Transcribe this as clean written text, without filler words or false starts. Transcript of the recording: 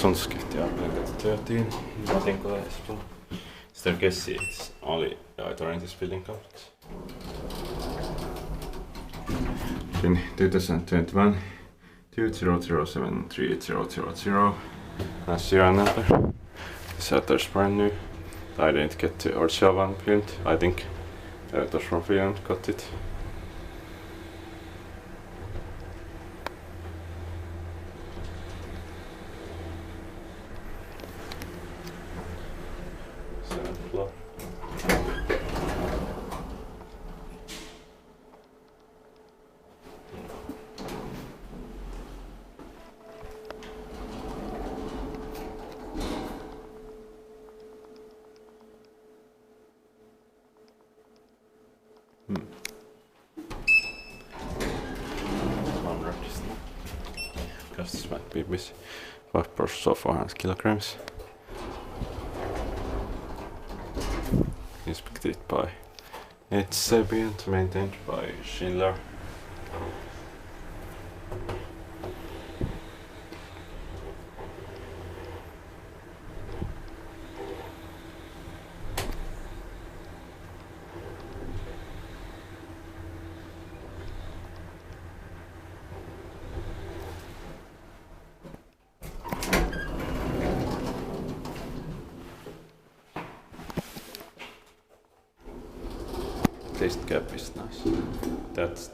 Sundsket ja Aapelinkatu 13, Matinkylä, Espoo. Sitten guest seats only either in this building complex. In 2021, 20073000. That's serial number. The shutters brand new. I didn't get the original one print. I think it was from Finland, got it. Seventh floor. Because this might be busy. 5% of 400 kilograms. Inspected by Espoo and maintained by Schindler. This cap is nice. That's